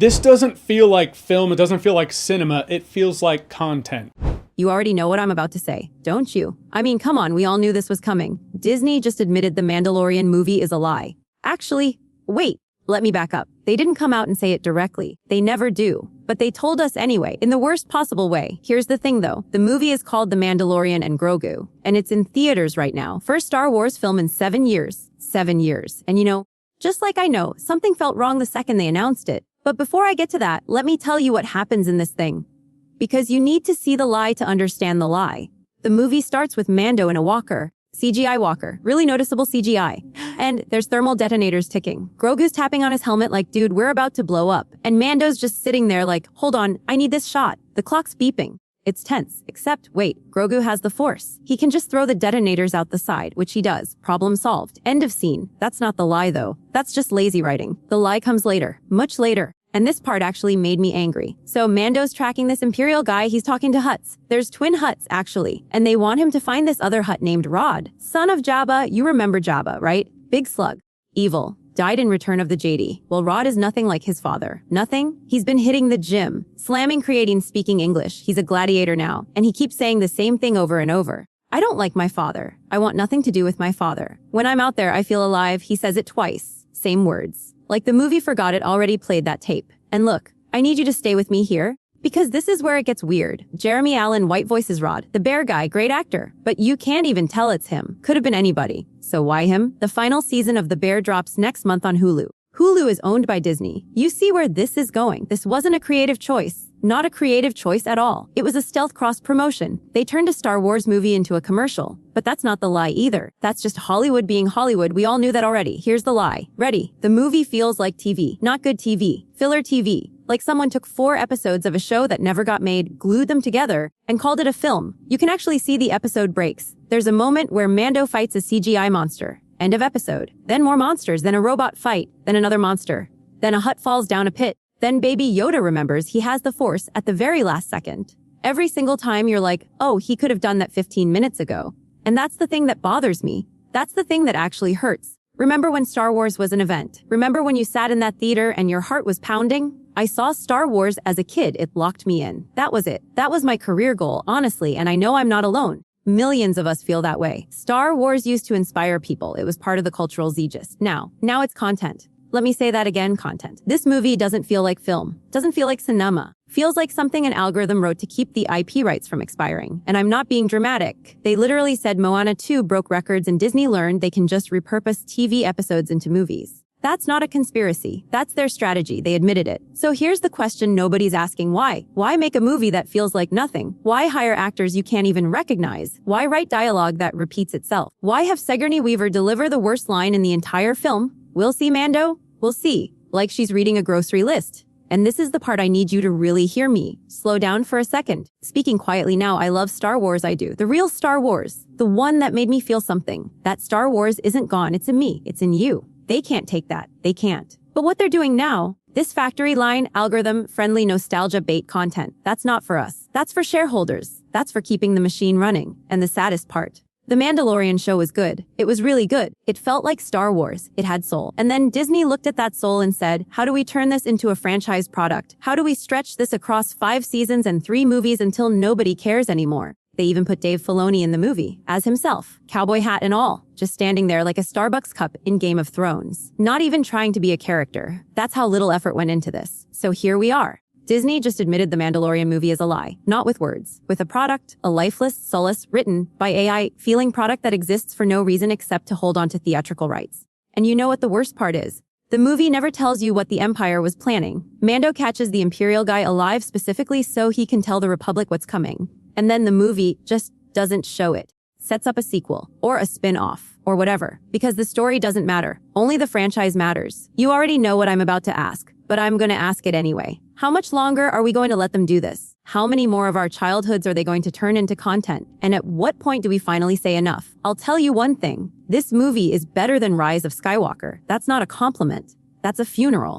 This doesn't feel like film, it doesn't feel like cinema, it feels like content. You already know what I'm about to say, don't you? I mean, come on, we all knew this was coming. Disney just admitted the Mandalorian movie is a lie. Actually, wait, let me back up. They didn't come out and say it directly. They never do. But they told us anyway, in the worst possible way. Here's the thing though, the movie is called The Mandalorian and Grogu, and it's in theaters right now. First Star Wars film in 7 years. 7 years. And you know, just like I know, something felt wrong the second they announced it. But before I get to that, let me tell you what happens in this thing. Because you need to see the lie to understand the lie. The movie starts with Mando in a walker. CGI walker. Really noticeable CGI. And there's thermal detonators ticking. Grogu's tapping on his helmet like, dude, we're about to blow up. And Mando's just sitting there like, hold on, I need this shot. The clock's beeping. It's tense. Except, wait, Grogu has the Force. He can just throw the detonators out the side, which he does. Problem solved. End of scene. That's not the lie, though. That's just lazy writing. The lie comes later. Much later. And this part actually made me angry. So Mando's tracking this Imperial guy, he's talking to Hutts. There's twin Hutts, actually. And they want him to find this other Hutt named Rod. Son of Jabba, you remember Jabba, right? Big slug. Evil. Died in Return of the Jedi. Well, Rod is nothing like his father. Nothing? He's been hitting the gym. Slamming, creating, speaking English. He's a gladiator now. And he keeps saying the same thing over and over. I don't like my father. I want nothing to do with my father. When I'm out there, I feel alive. He says it twice. Same words. Like the movie forgot it already played that tape. And look, I need you to stay with me here, because this is where it gets weird. Jeremy Allen white voices Rod, the bear guy, great actor, but you can't even tell it's him. Could have been anybody. So why him? The final season of The Bear drops next month on Hulu. Hulu is owned by Disney. You see where this is going. This wasn't a creative choice. Not a creative choice at all. It was a stealth cross-promotion. They turned a Star Wars movie into a commercial. But that's not the lie either. That's just Hollywood being Hollywood. We all knew that already. Here's the lie. Ready? The movie feels like TV. Not good TV. Filler TV. Like someone took 4 episodes of a show that never got made, glued them together, and called it a film. You can actually see the episode breaks. There's a moment where Mando fights a CGI monster. End of episode. Then more monsters, then a robot fight, then another monster. Then a Hutt falls down a pit. Then Baby Yoda remembers he has the Force at the very last second. Every single time you're like, oh, he could have done that 15 minutes ago. And that's the thing that bothers me. That's the thing that actually hurts. Remember when Star Wars was an event? Remember when you sat in that theater and your heart was pounding? I saw Star Wars as a kid. It locked me in. That was it. That was my career goal, honestly, and I know I'm not alone. Millions of us feel that way. Star Wars used to inspire people. It was part of the cultural zeitgeist. Now it's content. Let me say that again, content. This movie doesn't feel like film. Doesn't feel like cinema. Feels like something an algorithm wrote to keep the IP rights from expiring. And I'm not being dramatic. They literally said Moana 2 broke records and Disney learned they can just repurpose TV episodes into movies. That's not a conspiracy. That's their strategy. They admitted it. So here's the question nobody's asking why. Why make a movie that feels like nothing? Why hire actors you can't even recognize? Why write dialogue that repeats itself? Why have Sigourney Weaver deliver the worst line in the entire film? We'll see, Mando. We'll see. Like she's reading a grocery list. And this is the part I need you to really hear me. Slow down for a second. Speaking quietly now, I love Star Wars, I do. The real Star Wars. The one that made me feel something. That Star Wars isn't gone, it's in me. It's in you. They can't take that. They can't. But what they're doing now, this factory line, algorithm-friendly nostalgia bait content, that's not for us. That's for shareholders. That's for keeping the machine running. And the saddest part. The Mandalorian show was good. It was really good. It felt like Star Wars. It had soul. And then Disney looked at that soul and said, how do we turn this into a franchise product? How do we stretch this across 5 seasons and 3 movies until nobody cares anymore? They even put Dave Filoni in the movie, as himself, cowboy hat and all, just standing there like a Starbucks cup in Game of Thrones. Not even trying to be a character. That's how little effort went into this. So here we are. Disney just admitted the Mandalorian movie is a lie, not with words, with a product, a lifeless, soulless, written by AI, feeling product that exists for no reason except to hold on to theatrical rights. And you know what the worst part is? The movie never tells you what the Empire was planning. Mando catches the Imperial guy alive specifically so he can tell the Republic what's coming. And then the movie just doesn't show it. Sets up a sequel, or a spin-off, or whatever, because the story doesn't matter. Only the franchise matters. You already know what I'm about to ask, but I'm going to ask it anyway. How much longer are we going to let them do this? How many more of our childhoods are they going to turn into content? And at what point do we finally say enough? I'll tell you one thing. This movie is better than Rise of Skywalker. That's not a compliment. That's a funeral.